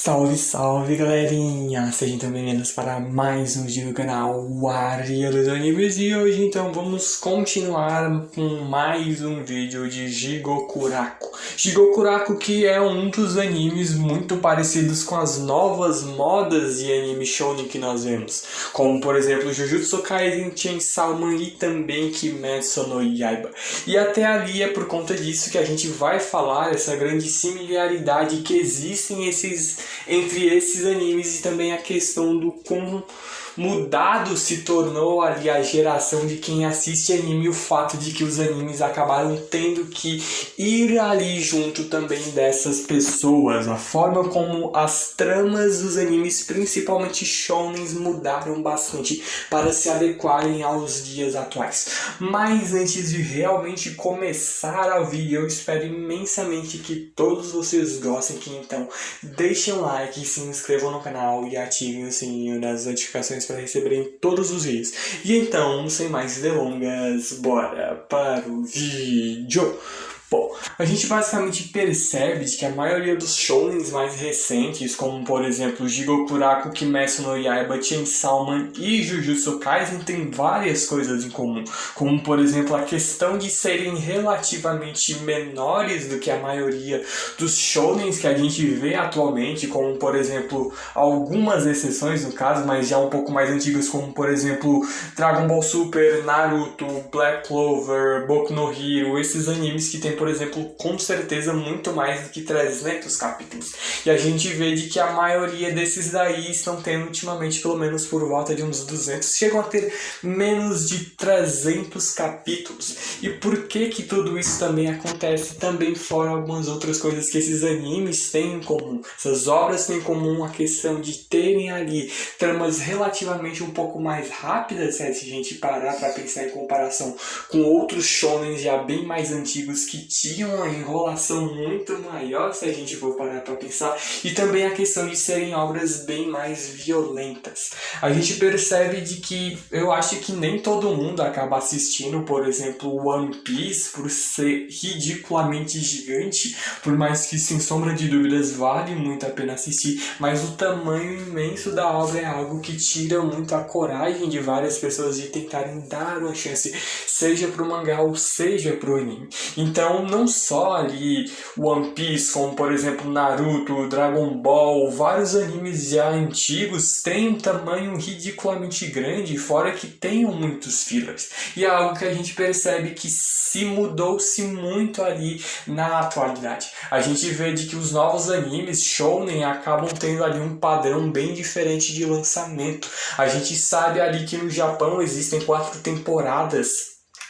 Salve, salve, galerinha! Sejam então bem-vindos para mais um vídeo do canal Aria dos Animes. E hoje então vamos continuar com mais um vídeo de Jigokuraku. Jigokuraku, que é um dos animes muito parecidos com as novas modas de anime shounen que nós vemos, como por exemplo Jujutsu Kaisen, Chainsaw Man e também Kimetsu no Yaiba. E até ali é por conta disso que a gente vai falar essa grande similaridade que existem entre esses animes e também a questão do como mudado se tornou ali a geração de quem assiste anime e o fato de que os animes acabaram tendo que ir ali junto também dessas pessoas. A forma como as tramas dos animes, principalmente shounens, mudaram bastante para se adequarem aos dias atuais. Mas antes de realmente começar o vídeo, eu espero imensamente que todos vocês gostem, que então deixem um like, se inscrevam no canal e ativem o sininho das notificações para receberem todos os vídeos. E então, sem mais delongas, bora para o vídeo! Bom, a gente basicamente percebe que a maioria dos shounens mais recentes, como por exemplo Jigokuraku, Kimetsu no Yaiba, Chainsaw Man e Jujutsu Kaisen, tem várias coisas em comum, como por exemplo a questão de serem relativamente menores do que a maioria dos shounens que a gente vê atualmente, como por exemplo algumas exceções no caso, mas já um pouco mais antigas, como por exemplo Dragon Ball Super, Naruto, Black Clover, Boku no Hero, esses animes que tem, por exemplo, com certeza muito mais do que 300 capítulos. E a gente vê de que a maioria desses daí estão tendo ultimamente pelo menos por volta de uns 200, chegam a ter menos de 300 capítulos. E por que tudo isso também acontece? Também fora algumas outras coisas que esses animes têm em comum. Essas obras têm em comum a questão de terem ali tramas relativamente um pouco mais rápidas, se a gente parar para pensar em comparação com outros shonens já bem mais antigos que tinham uma enrolação muito maior, se a gente for parar para pensar, e também a questão de serem obras bem mais violentas. A gente percebe de que eu acho que nem todo mundo acaba assistindo, por exemplo, One Piece, por ser ridiculamente gigante, por mais que sem sombra de dúvidas vale muito a pena assistir, mas o tamanho imenso da obra é algo que tira muito a coragem de várias pessoas de tentarem dar uma chance, seja para o mangá ou seja para o anime. Então, não só ali One Piece, como por exemplo Naruto, Dragon Ball, vários animes já antigos têm um tamanho ridiculamente grande, fora que tenham muitos fillers. E é algo que a gente percebe que se mudou-se muito ali na atualidade. A gente vê de que os novos animes shounen acabam tendo ali um padrão bem diferente de lançamento. A gente sabe ali que no Japão existem 4 temporadas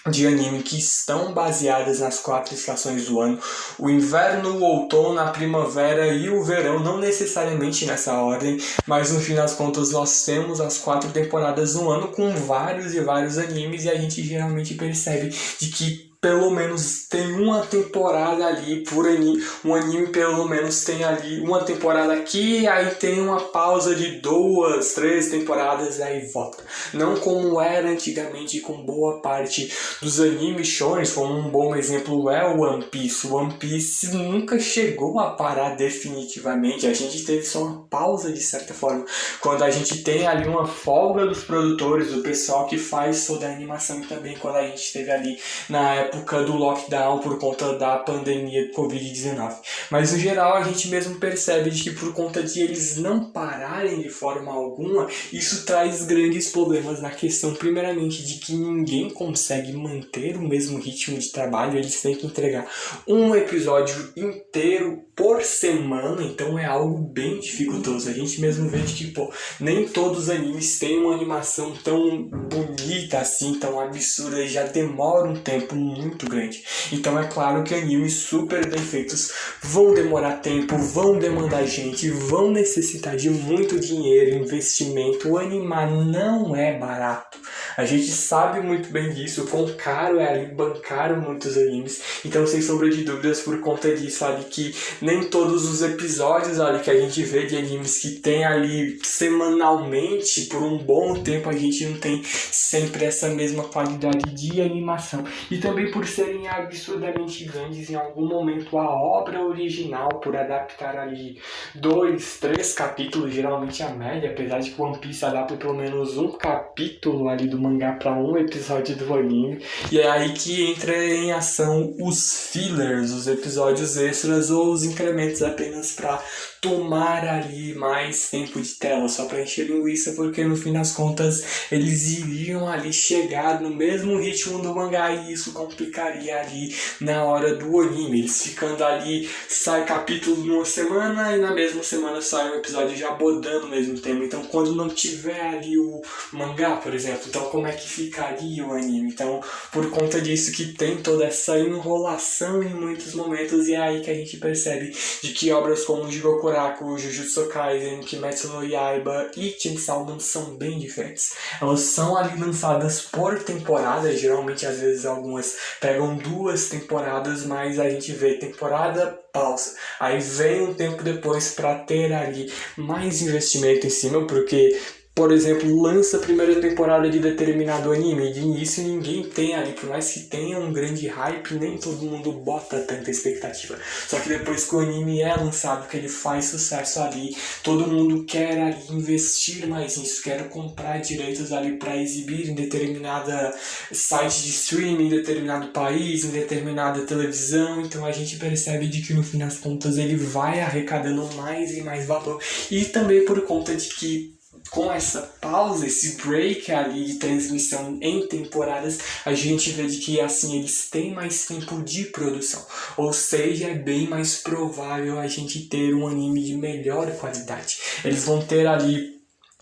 de anime que estão baseadas nas 4 estações do ano: o inverno, o outono, a primavera e o verão, não necessariamente nessa ordem, mas no fim das contas nós temos as 4 temporadas no ano com vários e vários animes, e a gente geralmente percebe de que pelo menos tem uma temporada ali por anime. Um anime pelo menos tem ali uma temporada aqui, aí tem uma pausa de 2, 3 temporadas, aí volta. Não como era antigamente com boa parte dos animes shonen, como um bom exemplo é o One Piece. O One Piece nunca chegou a parar definitivamente, a gente teve só uma pausa de certa forma, quando a gente tem ali uma folga dos produtores, do pessoal que faz toda a animação, e também quando a gente teve ali na época do lockdown por conta da pandemia de Covid-19. Mas no geral a gente mesmo percebe de que por conta de eles não pararem de forma alguma, isso traz grandes problemas na questão, primeiramente, de que ninguém consegue manter o mesmo ritmo de trabalho. Eles têm que entregar um episódio inteiro por semana, então é algo bem dificultoso. A gente mesmo vê que nem todos os animes têm uma animação tão bonita assim, tão absurda, e já demora um tempo muito grande. Então é claro que animes super bem feitos vão demorar tempo, vão demandar gente, vão necessitar de muito dinheiro, investimento. O animar não é barato. A gente sabe muito bem disso, quão caro é ali bancar muitos animes. Então, sem sombra de dúvidas, por conta disso ali, que nem todos os episódios ali que a gente vê de animes que tem ali semanalmente por um bom tempo, a gente não tem sempre essa mesma qualidade de animação. E também por serem absurdamente grandes, em algum momento a obra original, por adaptar ali 2, 3 capítulos, geralmente a média, apesar de que One Piece adapta pelo menos um capítulo ali do mangá para um episódio do anime, e é aí que entra em ação os fillers, os episódios extras ou os incrementos apenas para tomar ali mais tempo de tela, só para encher linguiça, porque no fim das contas eles iriam ali chegar no mesmo ritmo do mangá e isso complicaria ali na hora do anime, eles ficando ali, sai capítulo numa semana e na mesma semana sai um episódio já abordando ao mesmo tempo, então quando não tiver ali o mangá, por exemplo, então como é que ficaria o anime? Então por conta disso que tem toda essa enrolação em muitos momentos, e é aí que a gente percebe de que obras como Jigokuraku, Jujutsu Kaisen, Kimetsu no Yaiba e Chainsaw Man são bem diferentes. Elas são ali lançadas por temporada, geralmente às vezes algumas pegam 2 temporadas, mas a gente vê temporada, pausa. Aí vem um tempo depois para ter ali mais investimento em cima, porque por exemplo, lança a primeira temporada de determinado anime, de início ninguém tem ali, por mais que tenha um grande hype, nem todo mundo bota tanta expectativa. Só que depois que o anime é lançado, que ele faz sucesso ali, todo mundo quer ali investir mais nisso, quer comprar direitos ali para exibir em determinada site de streaming, em determinado país, em determinada televisão, então a gente percebe de que no fim das contas ele vai arrecadando mais e mais valor, e também por conta de que com essa pausa, esse break ali de transmissão em temporadas, a gente vê de que assim eles têm mais tempo de produção. Ou seja, é bem mais provável a gente ter um anime de melhor qualidade. Eles vão ter ali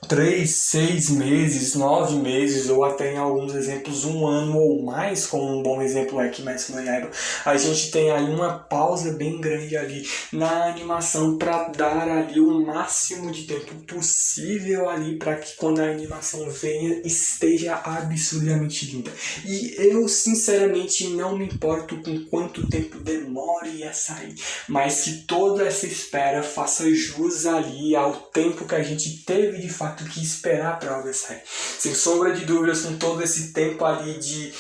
3, 6 meses, 9 meses, ou até em alguns exemplos 1 ano ou mais, como um bom exemplo é Kimetsu no Yaiba. A gente tem aí uma pausa bem grande ali na animação para dar ali o máximo de tempo possível ali para que quando a animação venha esteja absurdamente linda. E eu sinceramente não me importo com quanto tempo demore a sair, mas que toda essa espera faça jus ali ao tempo que a gente teve de fato que esperar para algo sair. Sem sombra de dúvidas, com todo esse tempo ali de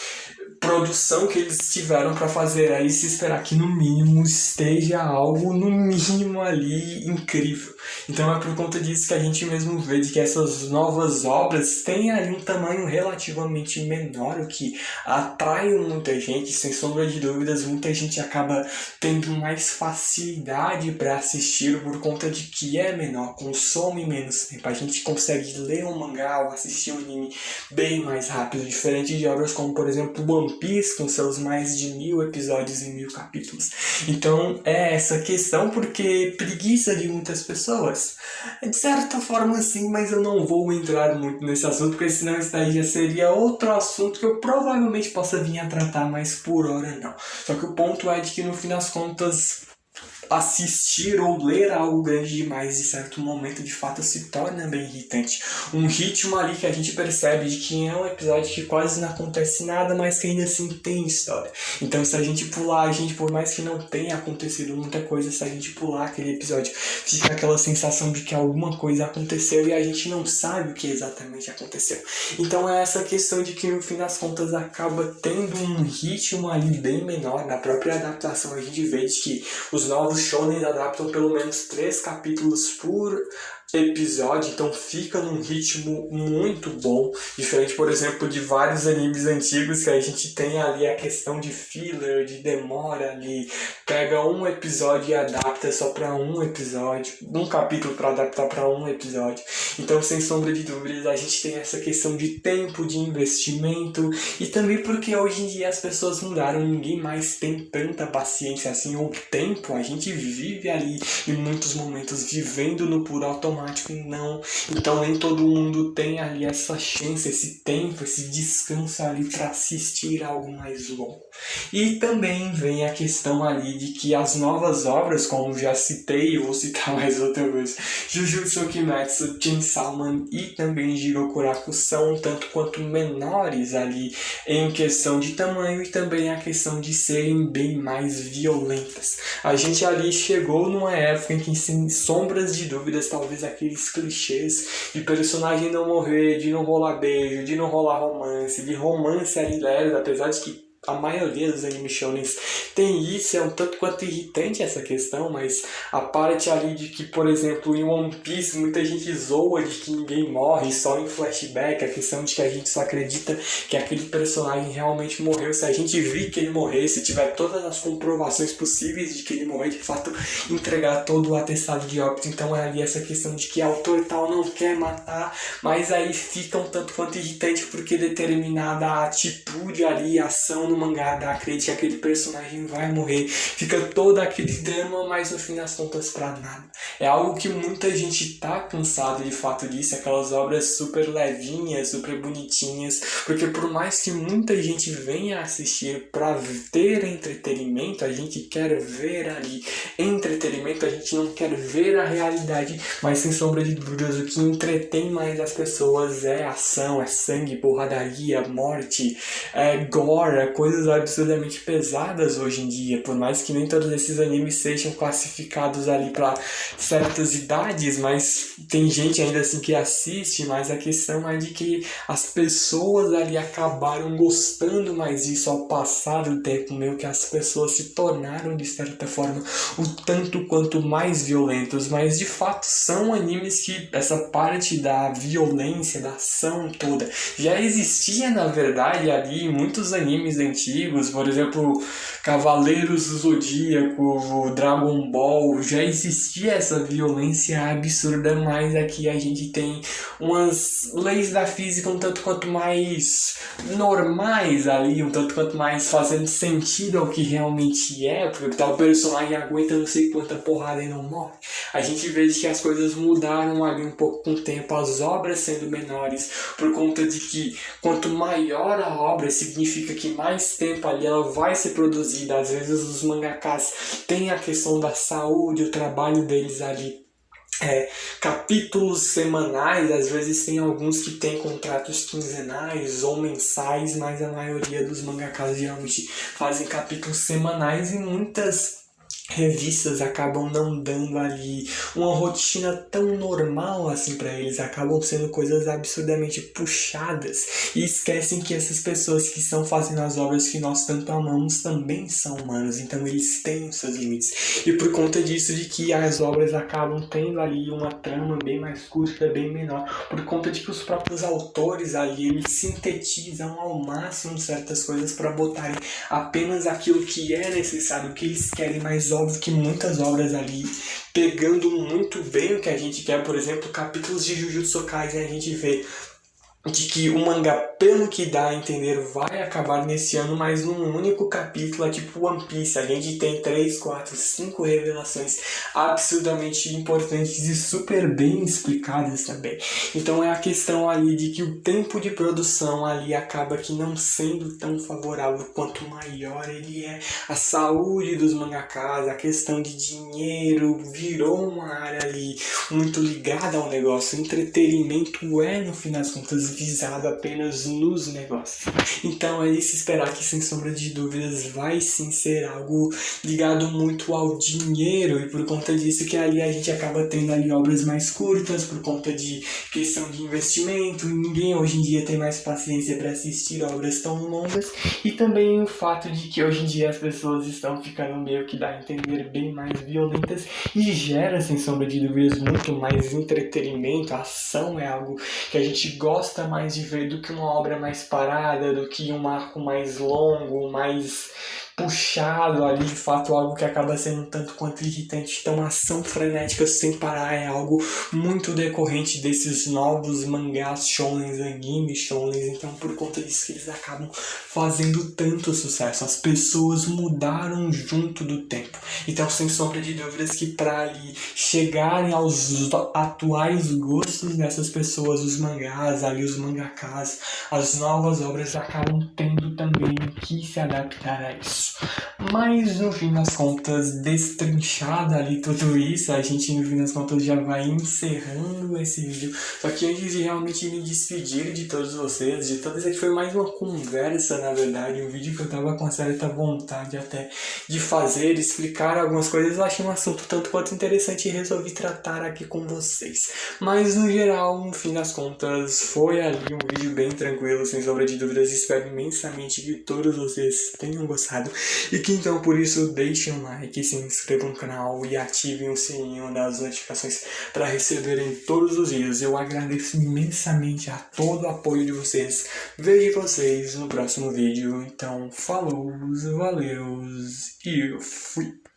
produção que eles tiveram para fazer, aí se esperar que no mínimo esteja algo no mínimo ali incrível. Então é por conta disso que a gente mesmo vê de que essas novas obras têm ali um tamanho relativamente menor, o que atrai muita gente. Sem sombra de dúvidas, muita gente acaba tendo mais facilidade para assistir por conta de que é menor, consome menos tempo. A gente consegue ler um mangá ou assistir um anime bem mais rápido, diferente de obras como, por exemplo, One Piece, com seus mais de 1000 episódios e 1000 capítulos. Então é essa questão, porque preguiça de muitas pessoas, de certa forma sim, mas eu não vou entrar muito nesse assunto, porque senão isso daí já seria outro assunto que eu provavelmente possa vir a tratar, mas por hora não. Só que o ponto é de que no fim das contas, assistir ou ler algo grande demais, de certo momento, de fato se torna bem irritante. Um ritmo ali que a gente percebe de que é um episódio que quase não acontece nada, mas que ainda assim tem história. Então se a gente pular, por mais que não tenha acontecido muita coisa, se a gente pular aquele episódio, fica aquela sensação de que alguma coisa aconteceu e a gente não sabe o que exatamente aconteceu. Então é essa questão de que no fim das contas acaba tendo um ritmo ali bem menor. Na própria adaptação a gente vê de que os novos shonen adaptam pelo menos 3 capítulos por episódio, então fica num ritmo muito bom, diferente, por exemplo, de vários animes antigos que a gente tem ali a questão de filler, de demora ali, pega um episódio e adapta só para um episódio, um capítulo para adaptar para um episódio. Então, sem sombra de dúvidas, a gente tem essa questão de tempo, de investimento, e também porque hoje em dia as pessoas mudaram, ninguém mais tem tanta paciência assim, ou tempo, a gente vive ali em muitos momentos vivendo no puro automático e não, então nem todo mundo tem ali essa chance, esse tempo, esse descanso ali para assistir algo mais longo. E também vem a questão ali de que as novas obras, como já citei, eu vou citar mais outra vez, Jujutsu Kimetsu, Chainsaw Man e também Jigokuraku são tanto quanto menores ali em questão de tamanho e também a questão de serem bem mais violentas. A gente ali chegou numa época em que, sem sombras de dúvidas, talvez aqueles clichês de personagem não morrer, de não rolar beijo, de não rolar romance, de romance ali leve, apesar de que a maioria dos anime shonens tem isso, é um tanto quanto irritante essa questão, mas a parte ali de que, por exemplo, em One Piece muita gente zoa de que ninguém morre só em flashback, a questão de que a gente só acredita que aquele personagem realmente morreu. Se a gente vir que ele morrer, se tiver todas as comprovações possíveis de que ele morreu, de fato entregar todo o atestado de óbito. Então é ali essa questão de que autor tal não quer matar, mas aí fica um tanto quanto irritante porque determinada atitude ali, ação no mangá dá a crer que aquele personagem vai morrer. Fica todo aquele drama, mas no fim das contas pra nada. É algo que muita gente tá cansado de fato disso, aquelas obras super levinhas, super bonitinhas, porque por mais que muita gente venha assistir pra ter entretenimento, a gente quer ver ali entretenimento, a gente não quer ver a realidade, mas sem sombra de dúvidas o que entretém mais as pessoas é ação, é sangue, porradaria, morte, é gore, é coisas absurdamente pesadas hoje em dia, por mais que nem todos esses animes sejam classificados ali para certas idades, mas tem gente ainda assim que assiste, mas a questão é de que as pessoas ali acabaram gostando mais disso ao passar do tempo, meio que as pessoas se tornaram de certa forma o tanto quanto mais violentos, mas de fato são animes que essa parte da violência, da ação toda, já existia na verdade ali em muitos animes antigos, por exemplo, Cavaleiros do Zodíaco, Dragon Ball, já existia essa violência absurda, mas aqui a gente tem umas leis da física um tanto quanto mais normais ali, um tanto quanto mais fazendo sentido ao que realmente é, porque tal personagem aguenta não sei quanta porrada e não morre. A gente vê que as coisas mudaram ali um pouco com o tempo, as obras sendo menores, por conta de que quanto maior a obra, significa que mais tempo ali ela vai ser produzida. Às vezes os mangakas têm a questão da saúde, o trabalho deles ali. Capítulos semanais, às vezes tem alguns que têm contratos quinzenais ou mensais, mas a maioria dos mangakas geralmente fazem capítulos semanais e muitas revistas acabam não dando ali uma rotina tão normal assim para eles, acabam sendo coisas absurdamente puxadas e esquecem que essas pessoas que estão fazendo as obras que nós tanto amamos também são humanos, então eles têm os seus limites, e por conta disso de que as obras acabam tendo ali uma trama bem mais curta, bem menor, por conta de que os próprios autores ali, eles sintetizam ao máximo certas coisas para botarem apenas aquilo que é necessário, o que eles querem, mais óbvio que muitas obras ali pegando muito bem o que a gente quer, por exemplo, capítulos de Jujutsu Kaisen, a gente vê de que o mangá, pelo que dá a entender, vai acabar nesse ano, mas num único capítulo, é tipo One Piece. A gente tem 3, 4, 5 revelações absurdamente importantes e super bem explicadas também. Então é a questão ali de que o tempo de produção ali acaba que não sendo tão favorável quanto maior ele é. A saúde dos mangakas, a questão de dinheiro, virou uma área ali muito ligada ao negócio. O entretenimento é, no fim das contas, visado apenas nos negócios. Então é de se esperar que, sem sombra de dúvidas, vai sim ser algo ligado muito ao dinheiro, e por conta disso que ali a gente acaba tendo ali obras mais curtas, por conta de questão de investimento. Ninguém hoje em dia tem mais paciência para assistir obras tão longas, e também o fato de que hoje em dia as pessoas estão ficando meio que dá a entender bem mais violentas, e gera, sem sombra de dúvidas, muito mais entretenimento. A ação é algo que a gente gosta mais de ver do que uma obra mais parada, do que um arco mais longo, mais puxado ali, de fato algo que acaba sendo um tanto quanto irritante. Então a ação frenética sem parar é algo muito decorrente desses novos mangás shonens, animes shonens, então por conta disso que eles acabam fazendo tanto sucesso. As pessoas mudaram junto do tempo, então sem sombra de dúvidas que para ali chegarem aos atuais gostos dessas pessoas, os mangás ali, os mangakas, as novas obras acabam tendo também que se adaptar a isso. isso. Mas no fim das contas, destrinchada ali tudo isso, a gente no fim das contas já vai encerrando esse vídeo. Só que antes de realmente me despedir de todos vocês, de todos, aqui foi mais uma conversa, na verdade, um vídeo que eu tava com certa vontade até de fazer, explicar algumas coisas. Eu achei um assunto tanto quanto interessante e resolvi tratar aqui com vocês. Mas no geral, no fim das contas, foi ali um vídeo bem tranquilo, sem sombra de dúvidas. Espero imensamente que todos vocês tenham gostado e que então por isso deixem um like, se inscrevam no canal e ativem o sininho das notificações para receberem todos os vídeos. Eu agradeço imensamente a todo o apoio de vocês. Vejo vocês no próximo vídeo. Então, falou, valeus e eu fui!